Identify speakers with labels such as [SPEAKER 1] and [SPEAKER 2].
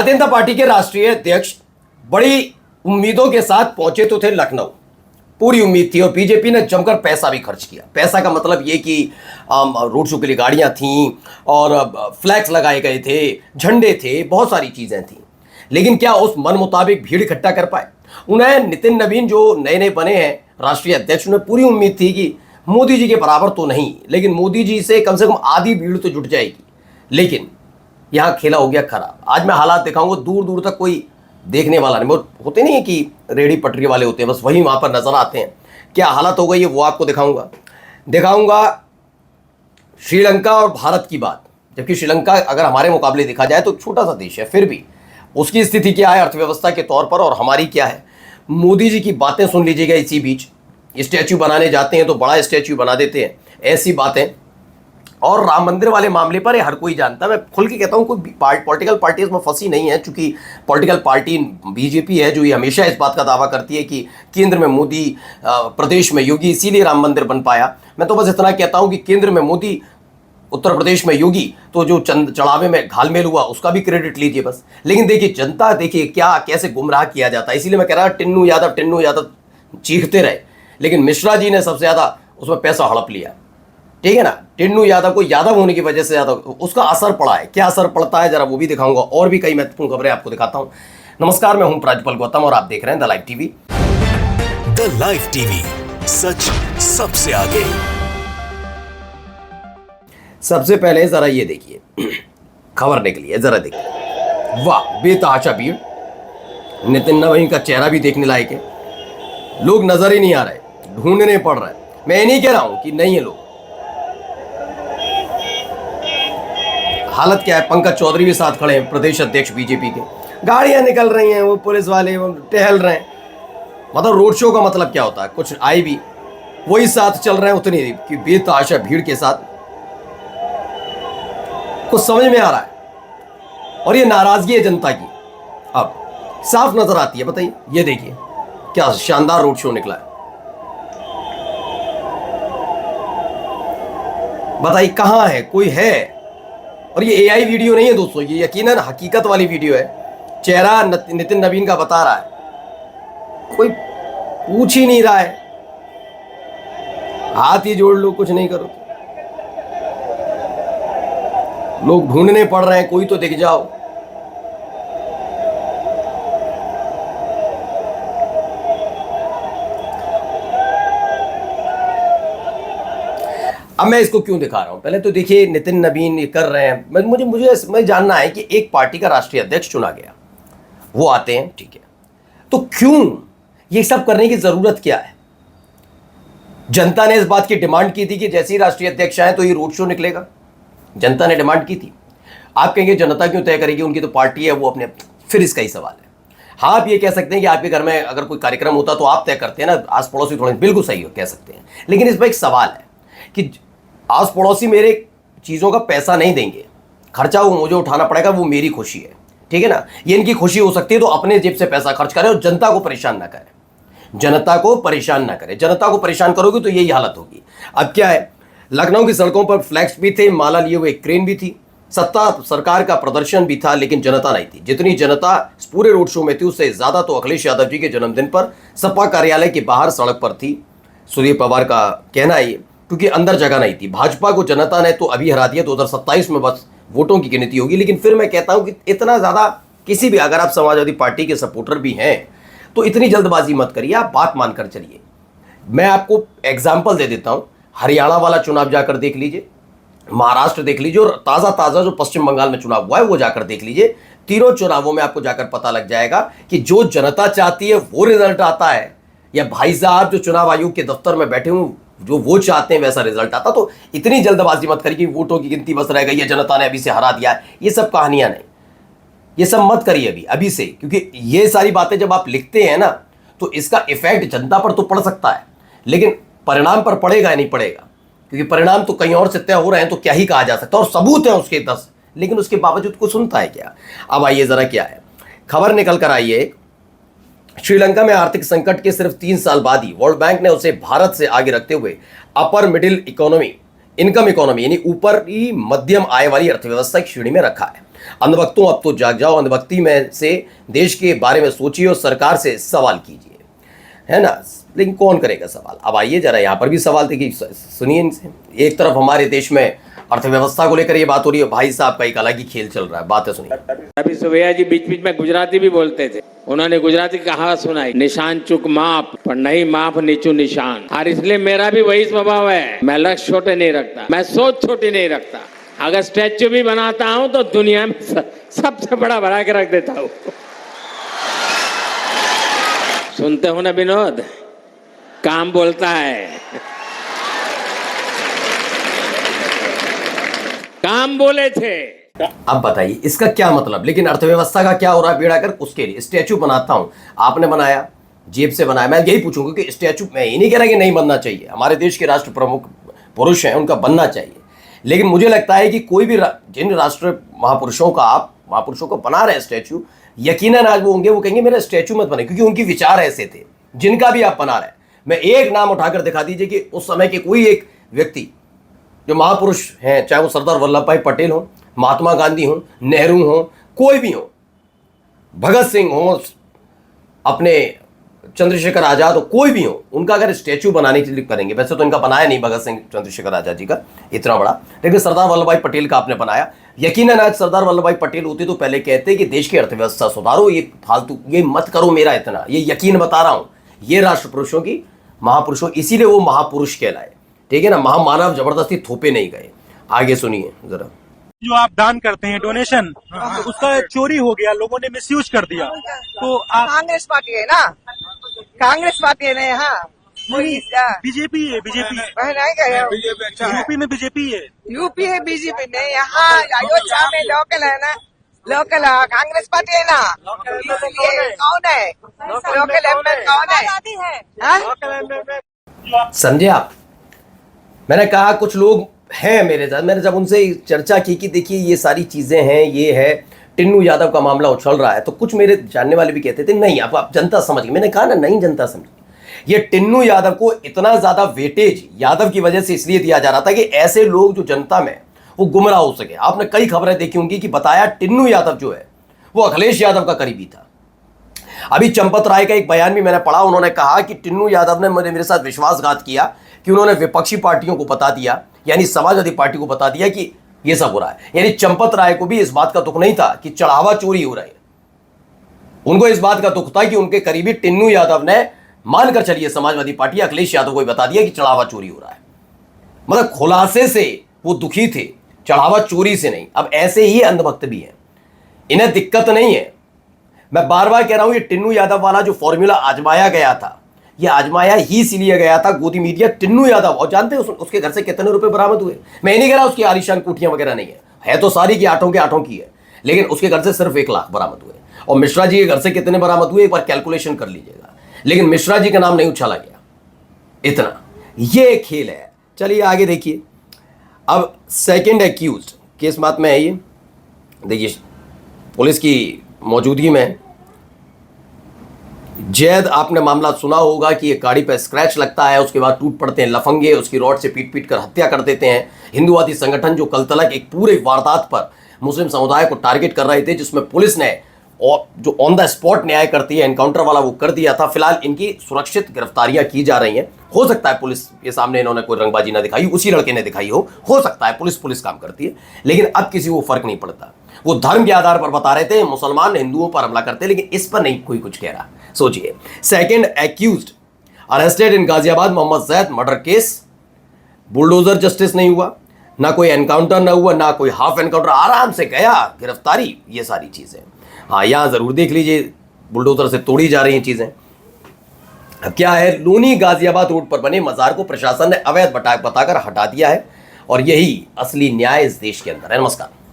[SPEAKER 1] Bharatiya Janata party के राष्ट्रीय अध्यक्ष बड़ी उम्मीदों के साथ पहुंचे तो थे लखनऊ। पूरी उम्मीद थी और बीजेपी ने जमकर पैसा भी खर्च किया। पैसा का मतलब ये कि रोड शो के लिए गाड़ियां थीं और फ्लैग्स लगाए गए थे, झंडे थे, बहुत सारी चीजें थीं। लेकिन क्या उस मन मुताबिक भीड़ इकट्ठा कर पाए? उन्हें नितिन नवीन जो नए नए बने हैं राष्ट्रीय अध्यक्ष, उन्हें पूरी उम्मीद थी कि मोदी जी के बराबर तो नहीं, लेकिन मोदी जी से कम आधी भीड़ तो जुट जाएगी। लेकिन यहाँ खेला हो गया खराब। आज मैं हालात दिखाऊंगा, दूर दूर तक कोई देखने वाला नहीं। वो होते नहीं है कि रेडी पटरी वाले होते हैं, बस वही वहाँ पर नजर आते हैं। क्या हालत हो गई है वो आपको दिखाऊंगा श्रीलंका और भारत की बात। जबकि श्रीलंका अगर हमारे मुकाबले देखा जाए तो छोटा सा देश है, फिर भी उसकी स्थिति क्या है अर्थव्यवस्था के तौर पर और हमारी क्या है। मोदी जी की बातें सुन लीजिएगा। इसी बीच स्टैच्यू बनाने जाते हैं तो बड़ा स्टैच्यू बना देते हैं, ऐसी बातें। और राम मंदिर वाले मामले पर हर कोई जानता है, मैं खुल के कहता हूँ, कोई पॉलिटिकल पार्टी इसमें फंसी नहीं है। चूंकि पॉलिटिकल पार्टी बीजेपी है जो ये हमेशा इस बात का दावा करती है कि केंद्र में मोदी, प्रदेश में योगी, इसीलिए राम मंदिर बन पाया। मैं तो बस इतना कहता हूँ कि केंद्र में मोदी, उत्तर प्रदेश में योगी, तो जो चंद चढ़ावे में घालमेल हुआ उसका भी क्रेडिट लीजिए बस। लेकिन देखिए जनता, देखिए क्या कैसे गुमराह किया जाता है। इसीलिए मैं कह रहा टिन्नू यादव चीखते रहे, लेकिन मिश्रा जी ने सबसे ज़्यादा उसमें पैसा हड़प लिया। ठीक है ना, टिन्नू यादव को यादव होने की वजह से ज़्यादा उसका असर पड़ा है। क्या असर पड़ता है जरा वो भी दिखाऊंगा, और भी कई महत्वपूर्ण खबरें आपको दिखाता हूं। नमस्कार, मैं हूं प्राज्वल गौतम और आप देख रहे हैं the live TV.
[SPEAKER 2] The live TV, सच सबसे आगे।
[SPEAKER 1] सबसे पहले जरा ये देखिए, खबर निकली है, जरा देखिए। वाह, बेतहाशा भीड़। नितिन नवीन का चेहरा भी देखने लायक है। लोग नजर ही नहीं आ रहे, ढूंढने पड़ रहे हैं। मैं नहीं कह रहा हूं कि नहीं है लोग। हालत क्या है, पंकज चौधरी भी साथ खड़े हैं, प्रदेश अध्यक्ष बीजेपी के। गाड़ियां निकल रही हैं, वो पुलिस वाले वो टहल रहे हैं। मतलब रोड शो का मतलब क्या होता है, कुछ आए भी वही साथ चल रहे हैं उतनी कि बेतहाशा भीड़ के साथ। कुछ समझ में आ रहा है और ये नाराजगी है जनता की, अब साफ नजर आती है। बताइए, ये देखिए क्या शानदार रोड शो निकला है। बताइए कहां है, कोई है? और ये एआई वीडियो नहीं है दोस्तों, ये यकीनन हकीकत वाली वीडियो है। चेहरा नितिन नवीन का बता रहा है, कोई पूछ ही नहीं रहा है। हाथ ही जोड़ लो, कुछ नहीं करो। लोग ढूंढने पड़ रहे हैं, कोई तो दिख जाओ। अब मैं इसको क्यों दिखा रहा हूं, पहले तो देखिए नितिन नवीन ये कर रहे हैं। मुझे जानना है कि एक पार्टी का राष्ट्रीय अध्यक्ष चुना गया, वो आते हैं, ठीक है, तो क्यों ये सब करने की जरूरत क्या है? जनता ने इस बात की डिमांड की थी कि जैसे ही राष्ट्रीय अध्यक्ष आए तो ये रोड शो निकलेगा। जनता ने डिमांड की थी। आप कहेंगे जनता क्यों तय करेगी, उनकी तो पार्टी है, वो अपने। फिर इसका ही सवाल है। हाँ, आप ये कह सकते हैं कि आपके घर में अगर कोई कार्यक्रम होता तो आप तय करते हैं ना, आस पड़ोसी थोड़े, बिल्कुल सही हो, कह सकते हैं। लेकिन इसमें एक सवाल है कि आस पड़ोसी मेरे चीज़ों का पैसा नहीं देंगे, खर्चा वो मुझे उठाना पड़ेगा, वो मेरी खुशी है, ठीक है ना। ये इनकी खुशी हो सकती है, तो अपने जेब से पैसा खर्च करें और जनता को परेशान ना करें। जनता को परेशान ना करें। जनता को परेशान करोगे तो यही हालत होगी। अब क्या है, लखनऊ की सड़कों पर फ्लैग्स भी थे, माला लिए हुए एक क्रेन भी थी, सत्ता सरकार का प्रदर्शन भी था, लेकिन जनता नहीं थी। जितनी जनता इस पूरे रोड शो में थी उससे ज्यादा तो अखिलेश यादव जी के जन्मदिन पर सपा कार्यालय के बाहर सड़क पर थी। सूर्य पवार का कहना है ये, क्योंकि अंदर जगह नहीं थी। भाजपा को जनता ने तो अभी हरा दिया, 2027 में बस वोटों की गिनती होगी। लेकिन फिर मैं कहता हूं कि इतना ज्यादा किसी भी, अगर आप समाजवादी पार्टी के सपोर्टर भी हैं तो इतनी जल्दबाजी मत करिए, आप बात मानकर चलिए। मैं आपको एग्जाम्पल दे देता हूं, हरियाणा वाला चुनाव जाकर देख लीजिए, महाराष्ट्र देख लीजिए, और ताज़ा जो पश्चिम बंगाल में चुनाव हुआ है वो जाकर देख लीजिए। तीनों चुनावों में आपको जाकर पता लग जाएगा कि जो जनता चाहती है वो रिजल्ट आता है, या भाई साहब जो चुनाव आयोग के दफ्तर में बैठे हुए जो वो चाहते हैं वैसा रिजल्ट आता। तो इतनी जल्दबाजी मत करिए कि वोटों की गिनती बस रह गई है, जनता ने अभी से हरा दिया है। ये सब कहानियां नहीं, ये सब मत करिए अभी से, क्योंकि ये सारी बातें जब आप लिखते हैं ना तो इसका इफेक्ट जनता पर तो पड़ सकता है, लेकिन परिणाम पर पड़ेगा या नहीं पड़ेगा, क्योंकि परिणाम तो कहीं और से तय हो रहे हैं, तो क्या ही कहा जा सकता है। और सबूत है उसके 10, लेकिन उसके बावजूद कोई सुनता है क्या? अब आइए जरा, क्या है खबर निकल कर आई है। श्रीलंका में आर्थिक संकट के सिर्फ 3 साल बाद ही वर्ल्ड बैंक ने उसे भारत से आगे रखते हुए upper middle economy, income economy यानी ऊपरी मध्यम आय वाली अर्थव्यवस्था की श्रेणी में रखा है। अंधभक्तों अब तो जाग जाओ, अंधभक्ति में से देश के बारे में सोचिए और सरकार से सवाल कीजिए, है ना। लेकिन कौन करेगा सवाल? अब आइए जरा यहाँ पर भी सवाल देखिए, सुनिए इनसे। एक तरफ हमारे देश में अर्थव्यवस्था को लेकर ये बात हो रही है, भाई साहब का एक अलग ही खेल चल रहा है, बातें सुनिए।
[SPEAKER 3] अभी सुबह जी बीच बीच में गुजराती भी बोलते थे, उन्होंने गुजराती कहावत सुनाई, निशान चुक माप पर नहीं माप नीचू निशान। और इसलिए मेरा भी वही स्वभाव है, मैं लक्ष्य छोटे नहीं रखता, मैं सोच छोटी नहीं रखता। अगर स्टैच्यू भी बनाता हूं तो दुनिया में सबसे बड़ा बना के रख देता हूं। सुनते हो ना विनोद, काम बोलता है, काम बोले थे।
[SPEAKER 1] अब बताइए इसका क्या मतलब? लेकिन अर्थव्यवस्था का क्या हो रहा है बेड़ा कर? उसके लिए स्टैचू बनाता हूं, आपने बनाया, जेब से बनाया। मैं यही पूछूंगा कि स्टैचू, मैं ये नहीं कह रहा कि नहीं बनना चाहिए, हमारे देश के राष्ट्र प्रमुख पुरुष हैं, उनका बनना चाहिए। लेकिन मुझे लगता है कि कोई भी जिन राष्ट्र महापुरुषों का आप महापुरुषों को बना रहे हैं स्टैचू, यकीनन आज वो होंगे, वो कहेंगे मेरा स्टैचू मत बने, क्योंकि उनके विचार ऐसे थे। जिनका भी आप बना रहे हैं, मैं एक नाम उठाकर दिखा दीजिए कि उस समय के कोई एक व्यक्ति जो महापुरुष हैं, चाहे वो सरदार वल्लभ भाई पटेल हो, महात्मा गांधी हो, नेहरू हो, कोई भी हो, भगत सिंह हो, अपने चंद्रशेखर आजाद हो, कोई भी हो, उनका अगर स्टैचू बनाने के लिए करेंगे, वैसे तो इनका बनाया नहीं भगत सिंह चंद्रशेखर आजाद जी का इतना बड़ा, लेकिन सरदार वल्लभ भाई पटेल का आपने बनाया। यकीनन आज सरदार वल्लभ भाई पटेल होते तो पहले कहते कि देश की अर्थव्यवस्था सुधारो, ये फालतू ये मत करो मेरा इतना, ये यकीन बता रहा हूं, ये राष्ट्र पुरुषों की महापुरुषों, इसीलिए वो महापुरुष कहलाए, ठीक है ना। महामानव जबरदस्ती थोपे नहीं गए। आगे सुनिए जरा।
[SPEAKER 4] जो आप दान करते हैं डोनेशन, उसका चोरी हो गया, लोगों ने मिसयूज कर दिया, तो आप
[SPEAKER 5] कांग्रेस पार्टी है ना, कांग्रेस पार्टी है ना, यहाँ
[SPEAKER 4] बीजेपी है, बीजेपी यूपी में बीजेपी है,
[SPEAKER 5] यूपी है बीजेपी नहीं, यहाँ अयोध्या में लोकल है ना, लोकल कांग्रेस पार्टी है ना। ये कौन है लोकल एमएलए, कौन है?
[SPEAKER 1] समझे आप? मैंने कहा कुछ लोग हैं मेरे साथ, मैंने जब उनसे चर्चा की कि देखिए ये सारी चीज़ें हैं, ये है, टिन्नू यादव का मामला उछल रहा है, तो कुछ मेरे जानने वाले भी कहते थे नहीं आप जनता समझ गई। मैंने कहा ना नहीं जनता समझ, ये टिन्नू यादव को इतना ज़्यादा वेटेज यादव की वजह से इसलिए दिया जा रहा था कि ऐसे लोग जो जनता में वो गुमराह हो सके। आपने कई खबरें देखी होंगी कि बताया टिन्नू यादव जो है वो अखिलेश यादव का करीबी था। अभी चंपत राय का एक बयान भी मैंने पढ़ा, उन्होंने कहा कि टिन्नू यादव ने मेरे साथ विश्वासघात किया कि उन्होंने विपक्षी पार्टियों को बता दिया, यानी समाजवादी पार्टी को बता दिया कि ये सब हो रहा है। यानी चंपत राय को भी इस बात का दुख नहीं था कि चढ़ावा चोरी हो रहा है, उनको इस बात का दुख था कि उनके करीबी टिन्नू यादव ने मानकर चलिए समाजवादी पार्टी अखिलेश यादव को बता दिया कि चढ़ावा चोरी हो रहा है। मतलब खुलासे से वो दुखी थे, चढ़ावा चोरी से नहीं। अब ऐसे ही अंधभक्त भी हैं, इन्हें दिक्कत नहीं है। मैं बार बार कह रहा हूं ये टिन्नू यादव वाला जो फॉर्मूला आजमाया गया था, ये आजमाया ही इसलिए गया था गोदी मीडिया टिन्नू यादव, और जानते हैं उसके घर से कितने रुपए बरामद हुए? मैं नहीं कह रहा उसकी आलीशान कोठियां वगैरह नहीं है तो सारी की आठों के आठों की है, लेकिन उसके घर से सिर्फ 1 लाख बरामद हुए। और मिश्रा जी के घर से कितने बरामद हुए एक बार कैलकुलेशन कर लीजिएगा, लेकिन मिश्रा जी का नाम नहीं उछाला गया। इतना ये खेल है। चलिए आगे देखिए। अब सेकेंड एक्यूज केस बात में है ये, देखिए पुलिस की मौजूदगी में जैद, आपने मामला सुना होगा कि ये गाड़ी पर स्क्रैच लगता है, उसके बाद टूट पड़ते हैं लफंगे, उसकी रॉड से पीट पीट कर हत्या कर देते हैं। हिंदुवादी संगठन जो कल तलक एक पूरे वारदात पर मुस्लिम समुदाय को टारगेट कर रहे थे, जिसमें पुलिस ने और जो ऑन द स्पॉट न्याय करती है एनकाउंटर वाला वो कर दिया था। फिलहाल इनकी सुरक्षित गिरफ्तारियां की जा रही हैं। हो सकता है पुलिस के सामने इन्होंने कोई रंगबाजी ना दिखाई, उसी लड़के ने दिखाई हो सकता है, पुलिस काम करती है, लेकिन अब किसी को फर्क नहीं पड़ता। वो धर्म के आधार पर बता रहे थे मुसलमान हिंदुओं पर हमला करते, लेकिन इस पर नहीं कोई कुछ कह रहा। सोचिए, second accused arrested in Ghaziabad, Mohammad Zaid murder case, bulldozer justice नहीं हुआ, ना कोई एनकाउंटर ना हुआ, ना कोई हाफ एनकाउंटर, आराम से गया गिरफ्तारी। ये सारी चीजें हाँ यहाँ जरूर देख लीजिए, बुलडोजर से तोड़ी जा रही हैं चीजें। अब क्या है, लोनी गाजियाबाद रोड पर बने मजार को प्रशासन ने अवैध बताकर हटा दिया है, और यही असली न्याय इस देश के अंदर है। नमस्कार।